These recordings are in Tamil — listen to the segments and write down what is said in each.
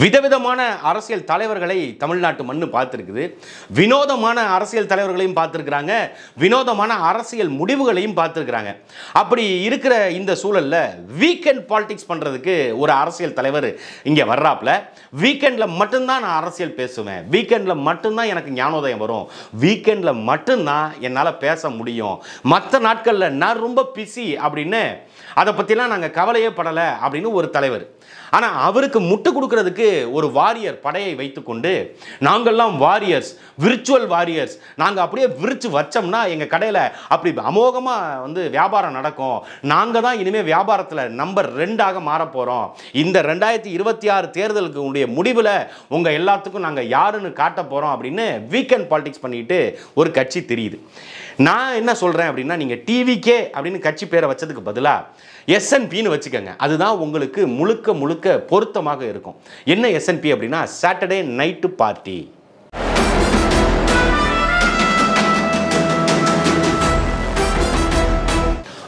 விதவிதமான அரசியல் தலைவர்களை தமிழ்நாட்டு மண்ணு பார்த்துருக்குது. வினோதமான அரசியல் தலைவர்களையும் பார்த்துருக்குறாங்க, வினோதமான அரசியல் முடிவுகளையும் பார்த்துருக்குறாங்க. அப்படி இருக்கிற இந்த சூழலில் வீக்கெண்ட் பாலிடிக்ஸ் பண்ணுறதுக்கு ஒரு அரசியல் தலைவர் இங்கே வர்றாப்புல. வீக்கெண்டில் மட்டும்தான் நான் அரசியல் பேசுவேன், வீக்கெண்டில் மட்டும்தான் எனக்கு ஞானோதயம் வரும், வீக்கெண்டில் மட்டும்தான் என்னால் பேச முடியும், மற்ற நாட்களில் நான் ரொம்ப பிஸி அப்படின்னு அதை பற்றிலாம் நாங்கள் கவலையே படலை அப்படின்னு ஒரு தலைவர். ஆனால் அவருக்கு முட்டு கொடுக்கறதுக்கு ஒரு வாரியர் படையை வைத்துக்கொண்டு, நாங்கள்லாம் வாரியர்ஸ், விர்ச்சுவல் வாரியர்ஸ், நாங்கள் அப்படியே விரிச்சு வச்சோம்னா எங்கள் கடையில் அப்படி அமோகமாக வியாபாரம் நடக்கும், நாங்கள் தான் இனிமேல் வியாபாரத்தில் நம்பர் 2ஆக மாறப்போகிறோம், இந்த 2026 தேர்தலுக்கு உடைய முடிவில் உங்கள் எல்லாத்துக்கும் நாங்கள் யாருன்னு காட்ட போகிறோம் அப்படின்னு வீக்கெண்ட் பாலிடிக்ஸ் பண்ணிட்டு ஒரு கட்சி தெரியுது. நான் என்ன சொல்கிறேன் அப்படின்னா, நீங்கள் டிவிகே அப்படின்னு கட்சி பேரை வச்சதுக்கு பதிலாக எஸ்என்பின்னு வச்சுக்கோங்க. அதுதான் உங்களுக்கு முழுக்க முழுக்க பொருத்தமாக இருக்கும். என்ன எஸ்என்பி அப்படின்னா, சாட்டர்டே நைட்டு பார்ட்டி.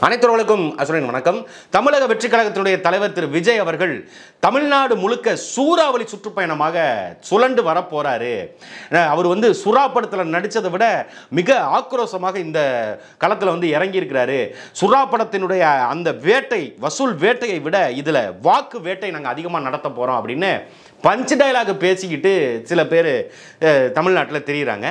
அனைத்துவர்களுக்கும் அசுரன் வணக்கம். தமிழக வெற்றி கழகத்தினுடைய தலைவர் திரு விஜய் அவர்கள் தமிழ்நாடு முழுக்க சூறாவளி சுற்றுப்பயணமாக சுழண்டு வரப்போறாரு. அவர் சுறா படத்தில் நடித்ததை விட மிக ஆக்ரோஷமாக இந்த களத்தில் இறங்கி இருக்கிறாரு. சுறா படத்தினுடைய அந்த வேட்டை, வசூல் வேட்டையை விட இதில் வாக்கு வேட்டை நாங்கள் அதிகமாக நடத்த போகிறோம் அப்படின்னு பஞ்ச் டயலாக் பேசிக்கிட்டு சில பேர் தமிழ்நாட்டில் தெரிகிறாங்க.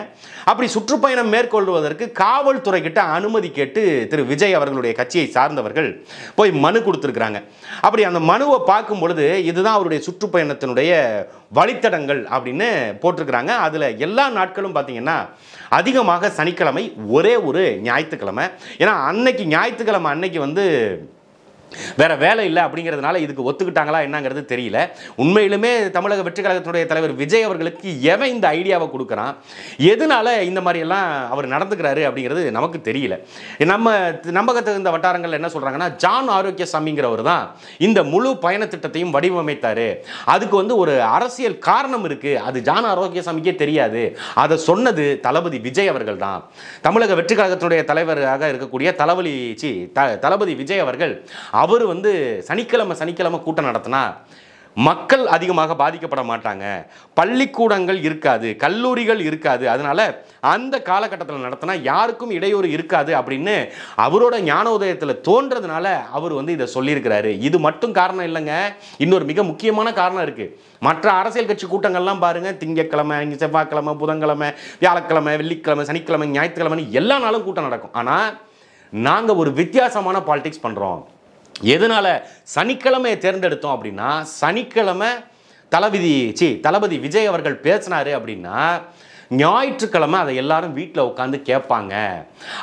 அப்படி சுற்றுப்பயணம் மேற்கொள்வதற்கு காவல்துறை கிட்ட அனுமதி கேட்டு திரு விஜய் அவர்களுடைய கட்சியை சார்ந்தவர்கள் போய் மனு கொடுத்துருக்குறாங்க. அப்படி அந்த மனுவை பார்க்கும் பொழுது இதுதான் அவருடைய சுற்றுப்பயணத்தினுடைய வழித்தடங்கள் அப்படின்னு போட்டிருக்கிறாங்க. அதில் எல்லா நாட்களும் பார்த்தீங்கன்னா அதிகமாக சனிக்கிழமை, ஒரே ஒரு ஞாயிற்றுக்கிழமை. ஏன்னா அன்னைக்கு ஞாயிற்றுக்கிழமை அன்னைக்கு வேற வேலை இல்லை அப்படிங்கிறதுனால இதுக்கு ஒத்துக்கிட்டாங்களா என்னங்கிறது தெரியல. உண்மையிலுமே தமிழக வெற்றி கழகத்தினுடைய தலைவர் விஜய் அவர்களுக்கு எவன் இந்த ஐடியாவை கொடுக்குறான், எதனால இந்த மாதிரியெல்லாம் அவர் நடந்துக்கிறாரு அப்படிங்கிறது நமக்கு தெரியல. நம்ம நம்பகத்தகுந்த வட்டாரங்கள் என்ன சொல்கிறாங்கன்னா, ஜான் ஆரோக்கியசாமிங்கிறவர் தான் இந்த முழு பயண திட்டத்தையும் வடிவமைத்தார், அதுக்கு ஒரு அரசியல் காரணம் இருக்குது, அது ஜான் ஆரோக்கியசாமிக்கே தெரியாது, அதை சொன்னது தளபதி விஜய் அவர்கள் தான். தமிழக வெற்றி கழகத்தினுடைய தலைவராக இருக்கக்கூடிய தளபதி விஜய் அவர்கள் அவர் சனிக்கிழமை கூட்டம் நடத்தினா மக்கள் அதிகமாக பாதிக்கப்பட மாட்டாங்க, பள்ளிக்கூடங்கள் இருக்காது, கல்லூரிகள் இருக்காது, அதனால அந்த காலகட்டத்தில் நடத்தினா யாருக்கும் இடையூறு இருக்காது அப்படின்னு அவரோட ஞானோதயத்தில் தோன்றதுனால அவர் இதை சொல்லியிருக்கிறாரு. இது மட்டும் காரணம் இல்லைங்க, இன்னொரு மிக முக்கியமான காரணம் இருக்கு. மற்ற அரசியல் கட்சி கூட்டங்கள்லாம் பாருங்க, திங்கட்கிழமை, செவ்வாய்க்கிழமை, புதன்கிழமை, வியாழக்கிழமை, வெள்ளிக்கிழமை, சனிக்கிழமை, ஞாயிற்றுக்கிழமை எல்லா நாளும் கூட்டம் நடக்கும். ஆனால் நாங்கள் ஒரு வித்தியாசமான பாலிடிக்ஸ் பண்ணுறோம். எதனால சனிக்கிழமையை தேர்ந்தெடுத்தோம் அப்படின்னா, சனிக்கிழமை தளபதி விஜய் அவர்கள் பேசினாரு அப்படின்னா ஞாயிற்றுக்கிழமை அதை எல்லாரும் வீட்டில் உட்காந்து கேட்பாங்க.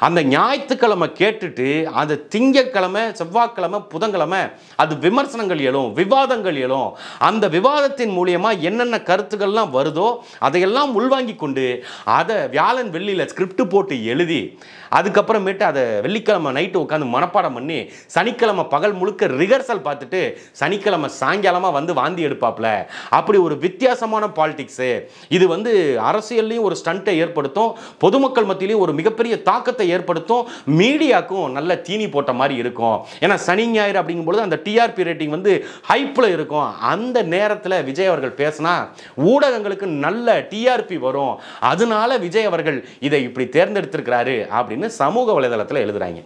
அந்த ஞாயிற்றுக்கிழமை கேட்டுட்டு அந்த திங்கட்கிழமை, செவ்வாய்க்கிழமை, புதன்கிழமை அது விமர்சனங்கள் எழும், விவாதங்கள் எழும். அந்த விவாதத்தின் மூலியமா என்னென்ன கருத்துக்கள்லாம் வருதோ அதையெல்லாம் உள்வாங்கி கொண்டு அதை வியாழன் வெள்ளியில் ஸ்கிரிப்ட் போட்டு எழுதி அதுக்கப்புறமேட்டு அதை வெள்ளிக்கிழமை நைட்டு உட்காந்து மனப்பாடம் பண்ணி சனிக்கிழமை பகல் முழுக்க ரிஹர்சல் பார்த்துட்டு சனிக்கிழமை சாயங்காலமாக வாந்தி எடுப்பாப்ல. அப்படி ஒரு வித்தியாசமான பாலிடிக்ஸு இது அரசியல்லையும் ஒரு ஸ்டண்ட்டை ஏற்படுத்தும், பொதுமக்கள் மத்தியிலையும் ஒரு மிகப்பெரிய தாக்கத்தை ஏற்படுத்தும், மீடியாக்கும் நல்ல தீனி போட்ட மாதிரி இருக்கும். ஏன்னா சனி ஞாயிறு அப்படிங்கும்பொழுது அந்த டிஆர்பி ரேட்டிங் ஹைப்பில் இருக்கும். அந்த நேரத்தில் விஜய் அவர்கள் பேசினா ஊடகங்களுக்கு நல்ல டிஆர்பி வரும், அதனால விஜய் அவர்கள் இதை இப்படி தேர்ந்தெடுத்திருக்கிறாரு அப்படின்னு சமூக வலைதளத்தில் எழுதுறாங்க.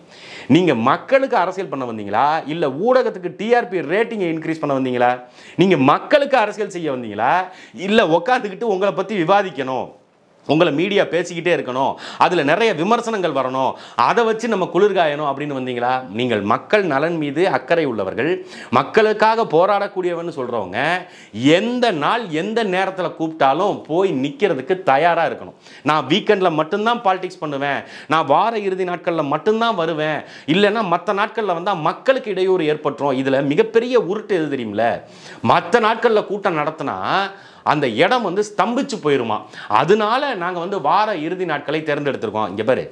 நீங்க மக்களுக்கு அரசியல் பண்ண வந்தீங்களா, இல்ல ஊடகத்துக்கு டிஆர்பி ரேட்டிங்கை இன்க்ரீஸ் பண்ண வந்தீங்களா? நீங்க மக்களுக்கு அரசியல் செய்ய வந்தீங்களா, இல்ல உட்காந்துக்கிட்டு உங்களை பத்தி விவாதிக்கணும், உங்களை மீடியா பேசிக்கிட்டே இருக்கணும், அதில் நிறைய விமர்சனங்கள் வரணும், அதை வச்சு நம்ம குளிர்காயணும் அப்படின்னு வந்தீங்களா? நீங்கள் மக்கள் நலன் மீது அக்கறை உள்ளவர்கள், மக்களுக்காக போராடக்கூடியவன்னு சொல்கிறவங்க எந்த நாள் எந்த நேரத்தில் கூப்பிட்டாலும் போய் நிற்கிறதுக்கு தயாராக இருக்கணும். நான் வீக்கெண்டில் மட்டும்தான் பாலிடிக்ஸ் பண்ணுவேன், நான் வார இறுதி நாட்களில் மட்டும்தான் வருவேன், இல்லைன்னா மற்ற நாட்களில் வந்தால் மக்களுக்கு இடையூறு ஏற்பட்டுரும். இதில் மிகப்பெரிய உருட்டு எது தெரியுமில்ல, மற்ற நாட்களில் கூட்டம் நடத்தினா அந்த இடம் ஸ்தம்பிச்சு போயிருமா, அதனால நாங்கள் வார இறுதி நாட்களை தேர்ந்தெடுத்திருக்கோம். இங்கே பாரு,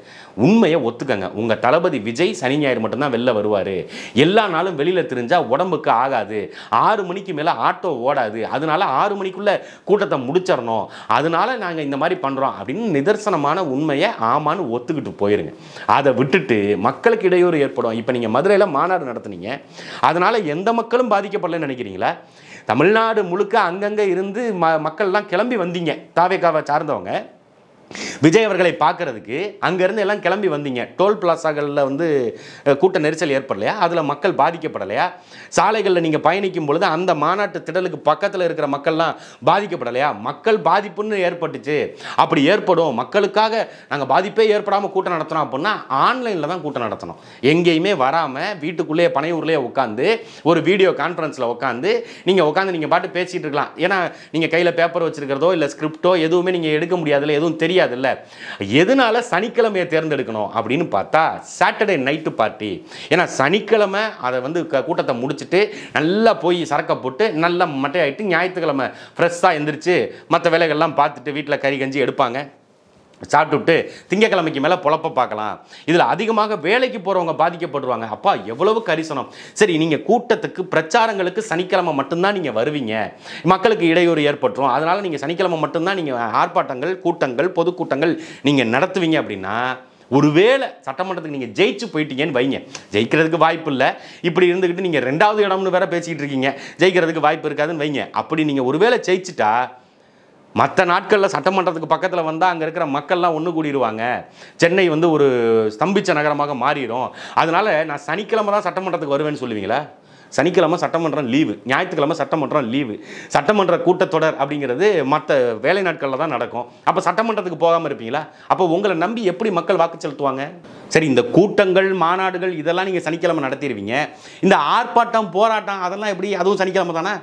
உண்மையை ஒத்துக்கங்க, உங்கள் தளபதி விஜய் சனி ஞாயிறு மட்டும்தான் வெளில வருவார், எல்லா நாளும் வெளியில் தெரிஞ்சால் உடம்புக்கு ஆகாது, 6 மணிக்கு மேலே ஆட்டோ ஓடாது, அதனால 6 மணிக்குள்ளே கூட்டத்தை முடிச்சிடணும், அதனால நாங்கள் இந்த மாதிரி பண்ணுறோம் அப்படின்னு நிதர்சனமான உண்மையை ஆமான்னு ஒத்துக்கிட்டு போயிருங்க. அதை விட்டுட்டு மக்களுக்கு இடையூறு ஏற்படும். இப்போ நீங்கள் மதுரையில் மாநாடு நடத்துனீங்க, அதனால எந்த மக்களும் பாதிக்கப்படலன்னு நினைக்கிறீங்களா? தமிழ்நாடு முழுக்க அங்கங்கே இருந்து மக்கள்லாம் கிளம்பி வந்தீங்க. தாவேகாவை சார்ந்தவங்க விஜய் அவர்களை பார்க்கறதுக்கு அங்கேருந்து எல்லாம் கிளம்பி வந்தீங்க. டோல் பிளாசாக்களில் வந்து கூட்ட நெரிசல் ஏற்படலையா? அதில் மக்கள் பாதிக்கப்படலையா? சாலைகளில் நீங்கள் பயணிக்கும் பொழுது அந்த மாநாட்டு திடலுக்கு பக்கத்தில் இருக்கிற மக்கள்லாம் பாதிக்கப்படலையா? மக்கள் பாதிப்புன்னு ஏற்பட்டுச்சு. அப்படி ஏற்படும், மக்களுக்காக நாங்கள் பாதிப்பே ஏற்படாமல் கூட்டம் நடத்தணும் அப்படின்னா ஆன்லைனில் தான் கூட்டம் நடத்தணும். எங்கேயுமே வராமல் வீட்டுக்குள்ளேயே பனையூர்லேயே உட்காந்து ஒரு வீடியோ கான்ஃபரன்ஸில் உட்காந்து நீங்கள் பாட்டு பேசிகிட்டு இருக்கலாம். ஏன்னா நீங்கள் கையில் பேப்பர் வச்சுருக்கிறதோ இல்லை ஸ்கிரிப்டோ எதுவுமே நீங்கள் எடுக்க முடியாதுல்ல, எதுவும் தெரியாது. எதனால சனிக்கிழமையை தேர்ந்தெடுக்கணும் அப்படின்னு பார்த்தா சாட்டர்டே நைட்டு பார்ட்டி. ஏன்னா சனிக்கிழமை அதை வந்து கூட்டத்தை முடிச்சுட்டு நல்லா போய் சரக்கை போட்டு நல்லா மட்டையாயிட்டு ஞாயிற்றுக்கிழமை ஃப்ரெஷ்ஷாக எந்திரிச்சு மற்ற வேலைகள்லாம் பார்த்துட்டு வீட்டில் கறி கஞ்சி எடுப்பாங்க, சாப்பிட்டுட்டு திங்கக்கிழமைக்கு மேலே பொழப்ப பார்க்கலாம். இதில் அதிகமாக வேலைக்கு போகிறவங்க பாதிக்கப்படுவாங்க. அப்பா எவ்வளவு கரிசனம். சரி, நீங்கள் கூட்டத்துக்கு பிரச்சாரங்களுக்கு சனிக்கிழமை மட்டும்தான் நீங்கள் வருவீங்க, மக்களுக்கு இடையூறு ஏற்பட்டுரும், அதனால் நீங்கள் சனிக்கிழமை மட்டும்தான் நீங்கள் ஆர்ப்பாட்டங்கள், கூட்டங்கள், பொதுக்கூட்டங்கள் நீங்கள் நடத்துவீங்க அப்படின்னா ஒருவேளை சட்டமன்றத்துக்கு நீங்கள் ஜெயிச்சு போயிட்டீங்கன்னு வைங்க, ஜெயிக்கிறதுக்கு வாய்ப்பு இல்லை, இப்படி இருந்துக்கிட்டு நீங்கள் 2வது இடம்னு வேற பேசிக்கிட்டு இருக்கீங்க, ஜெயிக்கிறதுக்கு வாய்ப்பு இருக்காதுன்னு வைங்க. அப்படி நீங்கள் ஒருவேளை ஜெயிச்சுட்டா மற்ற நாட்களில் சட்டமன்றத்துக்கு பக்கத்தில் வந்தால் அங்கே இருக்கிற மக்கள்லாம் ஒன்று கூடிடுவாங்க, சென்னை வந்து ஒரு ஸ்தம்பிச்ச நகரமாக மாறிடும். அதனால் நான் சனிக்கிழமை தான் சட்டமன்றத்துக்கு வருவேன்னு சொல்லுவீங்களா? சனிக்கிழமை சட்டமன்றம் லீவு, ஞாயிற்றுக்கிழமை சட்டமன்றம் லீவு. சட்டமன்ற கூட்டத்தொடர் அப்படிங்கிறது மற்ற வேலை நாட்களில் தான் நடக்கும். அப்போ சட்டமன்றத்துக்கு போகாமல் இருப்பீங்களா? அப்போ உங்களை நம்பி எப்படி மக்கள் வாக்கு செலுத்துவாங்க? சரி, இந்த கூட்டங்கள், மாநாடுகள் இதெல்லாம் நீங்கள் சனிக்கிழமை நடத்திடுவீங்க. இந்த ஆர்ப்பாட்டம், போராட்டம் அதெல்லாம் எப்படி? அதுவும் சனிக்கிழமை தானே.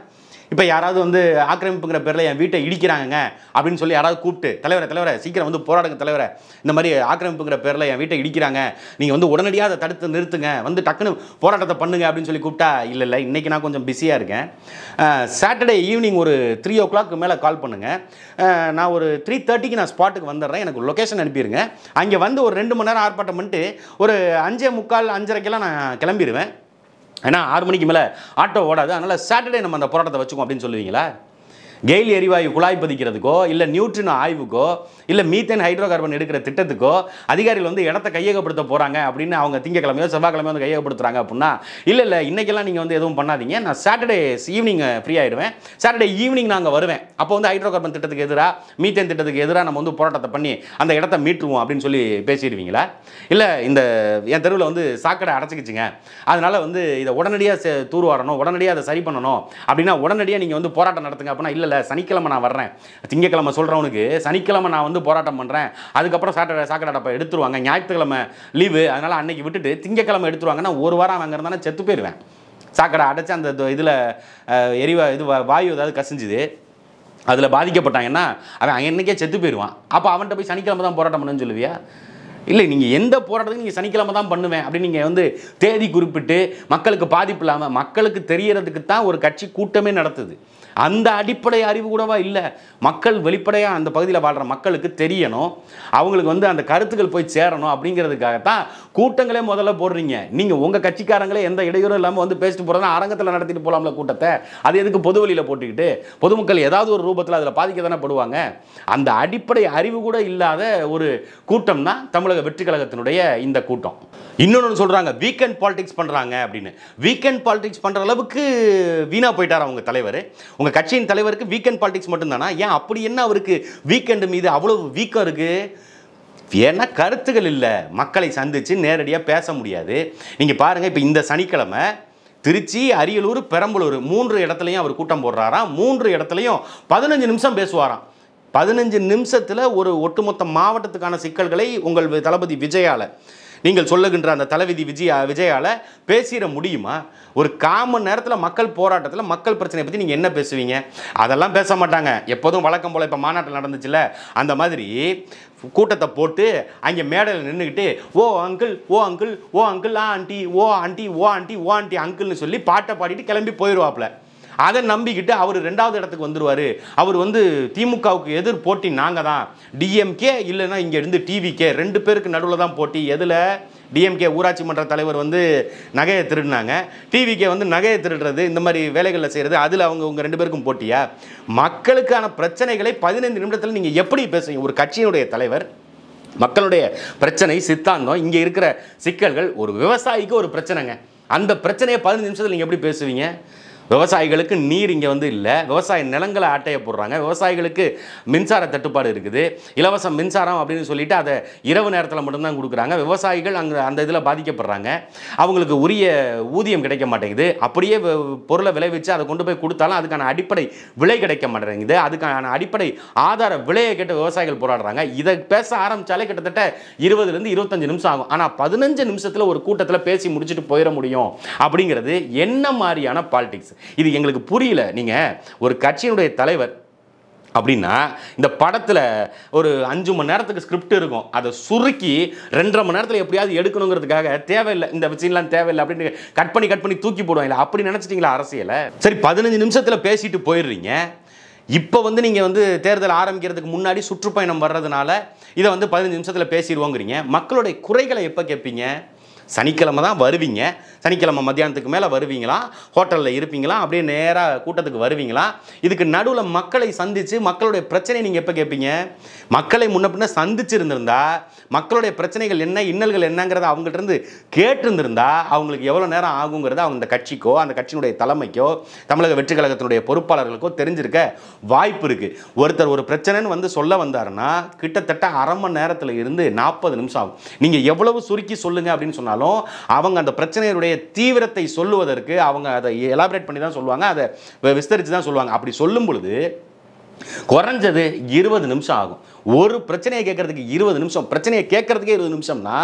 இப்போ யாராவது வந்து ஆக்கிரமிப்புங்கிற பேரில் என் வீட்டை இடிக்கிறாங்க அப்படின்னு சொல்லி யாராவது கூப்பிட்டு, தலைவரை சீக்கிரம் வந்து போராடுங்க தலைவரை, இந்த மாதிரி ஆக்கிரமிப்புங்கிற பேரில் என் வீட்டை இடிக்கிறாங்க, நீங்கள் வந்து உடனடியாக அதை தடுத்து நிறுத்துங்க, வந்து டக்குன்னு போராட்டத்தை பண்ணுங்க அப்படின்னு சொல்லி கூப்பிட்டா, இல்லை இன்றைக்கி நான் கொஞ்சம் பிஸியாக இருக்கேன், சாட்டர்டே ஈவினிங் ஒரு 3 o'clock மேலே கால் பண்ணுங்கள், நான் ஒரு 3:30க்கு நான் ஸ்பாட்டுக்கு வந்துடுறேன், எனக்கு லொக்கேஷன் அனுப்பிடுங்க, அங்கே வந்து ஒரு 2 மணி நேரம் ஆர்ப்பாட்டம் பண்ணிட்டு ஒரு 5:45 5:30க்கெல்லாம் நான் கிளம்பிடுவேன். ஏன்னா 6 மணிக்கு மேலே ஆட்டோ ஓடாது, அதனால் சாட்டர்டே நம்ம அந்த போராட்டத்தை வச்சுக்கோம் அப்படின்னு சொல்லுவீங்களா? கெயில் எரிவாயு குழாய் பதிக்கிறதுக்கோ இல்லை நியூட்ரினோ ஆய்வுக்கோ இல்லை மீத்தேன் ஹைட்ரோ கார்பன் எடுக்கிற திட்டத்துக்கோ அதிகாரிகள் வந்து இடத்த கையகப்படுத்த போகிறாங்க அப்படின்னு அவங்க திங்கக்கிழமையோ செவ்வாய்க்கிழமையோ வந்து கையகப்படுத்துகிறாங்க அப்படின்னா, இல்லை இன்றைக்கெல்லாம் நீங்கள் வந்து எதுவும் பண்ணாதீங்க, நான் சாட்டர்டே ஈவினிங் ஃப்ரீ ஆகிடுவேன், சாட்டர்டே ஈவினிங் நாங்கள் வருவேன், அப்போ வந்து ஹைட்ரோ கார்பன் திட்டத்துக்கு எதிராக, மீத்தேன் திட்டத்துக்கு எதிராக நம்ம வந்து போராட்டத்தை பண்ணி அந்த இடத்த மீட்டுருவோம் அப்படின்னு சொல்லி பேசிடுவீங்களா? இல்லை இந்த என் தெருவில் வந்து சாக்கடை அடைச்சிக்கிச்சுங்க, அதனால் வந்து இதை உடனடியாக தூர்வாரணும், உடனடியாக அதை சரி பண்ணணும் அப்படின்னா உடனடியாக நீங்கள் வந்து போராட்டம் நடத்துங்க அப்படின்னா, இல்லை சனிக்கிழமை நான் வர்றேன், திங்கக்கிழமை சொல்கிறவனுக்கு சனிக்கிழமை நான் வந்து போராட்டம் பண்ணுறேன், அதுக்கப்புறம் சாக்கடை அடப்பை எடுத்துருவாங்க, ஞாயிற்றுக்கிழமை லீவு, அதனால் அன்னைக்கு விட்டுட்டு திங்கக்கிழமை எடுத்துருவாங்கன்னா ஒரு வாரம் அங்கே இருந்தானே செத்து போயிடுவேன். சாக்கடை அடைச்சி அந்த இதில் வாயு ஏதாவது கசிஞ்சுது, அதில் பாதிக்கப்பட்டாங்கன்னா அவன் அன்னைக்கே செத்து போயிடுவான். அப்போ அவன்கிட்ட போய் சனிக்கிழமை தான் போராட்டம் பண்ணுன்னு சொல்லுவியா? இல்லை, நீங்கள் எந்த போராட்டத்துக்கு நீங்கள் சனிக்கிழமை தான் பண்ணுவேன் அப்படின்னு நீங்கள் வந்து தேதி குறிப்பிட்டு மக்களுக்கு பாதிப்பு இல்லாமல் மக்களுக்கு தெரியறதுக்கு தான் ஒரு கட்சி கூட்டமே நடத்துது. அந்த அடிப்படை அறிவு கூடவா இல்லை? மக்கள் வெளிப்படையாக அந்த பகுதியில் வாழ்கிற மக்களுக்கு தெரியணும், அவங்களுக்கு வந்து அந்த கருத்துக்கள் போய் சேரணும் அப்படிங்கிறதுக்காகத்தான் கூட்டங்களே முதல்ல போடுறீங்க. நீங்கள் உங்கள் கட்சிக்காரங்களே எந்த இடையூறும் இல்லாமல் வந்து பேசிட்டு போகிறதா அரங்கத்தில் நடத்திட்டு போகலாம்ல கூட்டத்தை, அது எதுக்கு பொது வழியில் போட்டுக்கிட்டு? பொதுமக்கள் ஏதாவது ஒரு ரூபத்தில் அதில் பாதிக்க தானே படுவாங்க. அந்த அடிப்படை அறிவு கூட இல்லாத ஒரு கூட்டம் தான் தமிழக வெற்றி கழகத்தினுடைய இந்த கூட்டம். இன்னொன்று சொல்கிறாங்க வீக்கெண்ட் பாலிடிக்ஸ் பண்ணுறாங்க அப்படின்னு. வீக்கெண்ட் பாலிடிக்ஸ் பண்ணுற அளவுக்கு வீணாக போயிட்டார் அவங்க தலைவர். உங்கள் கட்சியின் தலைவருக்கு வீக்கெண்ட் பாலிடிக்ஸ் மட்டும்தானா? ஏன் அப்படி என்ன அவருக்கு வீக்கெண்டு மீது அவ்வளவு வீக்கம் இருக்குது? ஏன்னா கருத்துக்கள் இல்லை, மக்களை சந்தித்து நேரடியாக பேச முடியாது. நீங்கள் பாருங்கள், இப்போ இந்த சனிக்கிழமை திருச்சி, அரியலூர், பெரம்பலூர் 3 இடத்துலையும் அவர் கூட்டம் போடுறாராம். 3 இடத்துலையும் 15 நிமிஷம் பேசுவாராம். 15 நிமிஷத்தில் ஒரு ஒட்டுமொத்த மாவட்டத்துக்கான சிக்கல்களை உங்கள் தளபதி விஜயால், நீங்கள் சொல்லுகின்ற அந்த தளபதி விஜயால் பேசிட முடியுமா? ஒரு 1/4 மணி நேரத்தில் மக்கள் போராட்டத்தில் மக்கள் பிரச்சனையை பற்றி நீங்கள் என்ன பேசுவீங்க? அதெல்லாம் பேச மாட்டாங்க. எப்போதும் வழக்கம் போல் இப்போ மாநாட்டில் நடந்துச்சுல்ல அந்த மாதிரி கூட்டத்தை போட்டு அங்கே மேடையில் நின்றுக்கிட்டு ஓ அங்கிள், ஓ அங்கிள், ஓ அங்கிள், ஆண்டி, ஓ ஆண்டி, ஓ ஆண்டி, ஓ ஆண்டி அங்கிள்னு சொல்லி பாட்டை பாடிட்டு கிளம்பி போயிடுவாப்புல. அதை நம்பிக்கிட்டு அவர் 2வது இடத்துக்கு வந்துடுவார். அவர் வந்து திமுகவுக்கு எதிர் போட்டி நாங்கள் தான், டிஎம்கே இல்லைன்னா இங்கே இருந்து டிவிகே 2 பேருக்கு நடுவில் தான் போட்டி. எதில்? டிஎம்கே ஊராட்சி மன்ற தலைவர் வந்து நகையை திருடினாங்க, டிவிகே வந்து நகையை திருடுறது, இந்த மாதிரி வேலைகளில் செய்கிறது, அதில் உங்கள் 2 பேருக்கும் போட்டியா? மக்களுக்கான பிரச்சனைகளை 15 நிமிடத்தில் நீங்கள் எப்படி பேசுவீங்க? ஒரு கட்சியினுடைய தலைவர் மக்களுடைய பிரச்சனை, சித்தாந்தம், இங்கே இருக்கிற சிக்கல்கள், ஒரு விவசாயிக்கு ஒரு பிரச்சனைங்க, அந்த பிரச்சனையை 15 நிமிஷத்தில் நீங்கள் எப்படி பேசுவீங்க? விவசாயிகளுக்கு நீர் இங்கே வந்து இல்லை, விவசாய நிலங்களை ஆட்டைய போடுறாங்க, விவசாயிகளுக்கு மின்சார தட்டுப்பாடு இருக்குது, இலவச மின்சாரம் அப்படின்னு சொல்லிட்டு அதை இரவு நேரத்தில் மட்டும்தான் கொடுக்குறாங்க, விவசாயிகள் அங்கே அந்த இதில் பாதிக்கப்படுறாங்க, அவங்களுக்கு உரிய ஊதியம் கிடைக்க மாட்டேங்குது, அப்படியே பொருளை விளைவிச்சு அதை கொண்டு போய் கொடுத்தாலும் அதுக்கான அடிப்படை விலை கிடைக்க மாட்டேங்குது, அதுக்கான அடிப்படை ஆதார விலையை கேட்டு விவசாயிகள் போராடுறாங்க. இதை பேச ஆரம்பித்தாலே கிட்டத்தட்ட 20லேருந்து 25 நிமிஷம் ஆகும். ஆனால் 15 நிமிஷத்தில் ஒரு கூட்டத்தில் பேசி முடிச்சுட்டு போயிட முடியும் அப்படிங்கிறது என்ன மாதிரியான பாலிடிக்ஸ்? இது எங்களுக்கு புரியல. நீங்கள் ஒரு கட்சியினுடைய தலைவர் அப்படின்னா இந்த படத்தில் ஒரு 5 மணி நேரத்துக்கு ஸ்கிரிப்ட் இருக்கும், அதை சுருக்கி 2.5 மணி நேரத்தில் எப்படியாவது எடுக்கணுங்கிறதுக்காக தேவையில்லை, இந்த விஷயம்லாம் தேவையில்லை அப்படின்னு கட் பண்ணி தூக்கி போடுவாங்க. அப்படி நினச்சிட்டிங்களா அரசியலை? சரி, 15 நிமிஷத்தில் பேசிட்டு போயிடுறீங்க. இப்போ வந்து நீங்கள் வந்து தேர்தல் ஆரம்பிக்கிறதுக்கு முன்னாடி சுற்றுப்பயணம் வர்றதுனால இதை வந்து 15 நிமிஷத்தில் பேசிடுவோங்கிறீங்க. மக்களுடைய குறைகளை எப்போ கேட்பீங்க? சனிக்கிழமை தான் வருவீங்க, சனிக்கிழமை மத்தியானத்துக்கு மேலே வருவீங்களா, ஹோட்டலில் இருப்பீங்களா, அப்படியே நேராக கூட்டத்துக்கு வருவீங்களா? இதுக்கு நடுவில் மக்களை சந்தித்து மக்களுடைய பிரச்சனை நீங்கள் எப்போ கேட்பீங்க? மக்களை முன்ன பின்ன சந்திச்சு இருந்திருந்தா மக்களுடைய பிரச்சனைகள் என்ன, இன்னல்கள் என்னங்கிறத அவங்கள்ட்ட கேட்டிருந்திருந்தா அவங்களுக்கு எவ்வளோ நேரம் ஆகுங்கிறத அவங்க அந்த கட்சிக்கோ அந்த கட்சியினுடைய தலைமைக்கோ தமிழக வெற்றி கழகத்தினுடைய பொறுப்பாளர்களுக்கோ தெரிஞ்சிருக்க வாய்ப்பு இருக்குது. ஒருத்தர் ஒரு பிரச்சனைன்னு வந்து சொல்ல வந்தாருன்னா கிட்டத்தட்ட அரை மணி நேரத்தில் இருந்து 40 நிமிஷம் ஆகும். நீங்கள் எவ்வளவு சுருக்கி சொல்லுங்கள் அப்படின்னு சொன்னாலும் அவங்க அந்த பிரச்சனையுடைய தீவிரத்தை சொல்லுவதற்கு அவங்க அதை எலாபரேட் பண்ணி தான் சொல்லுவாங்க, அதை விஸ்தரித்து தான் சொல்லுவாங்க. அப்படி சொல்லும் பொழுது குறைஞ்சது 20 நிமிஷம் ஆகும். ஒரு பிரச்சனையை கேட்கறதுக்கு 20 நிமிஷம், பிரச்சனையை கேட்கறதுக்கே 20 நிமிஷம்னா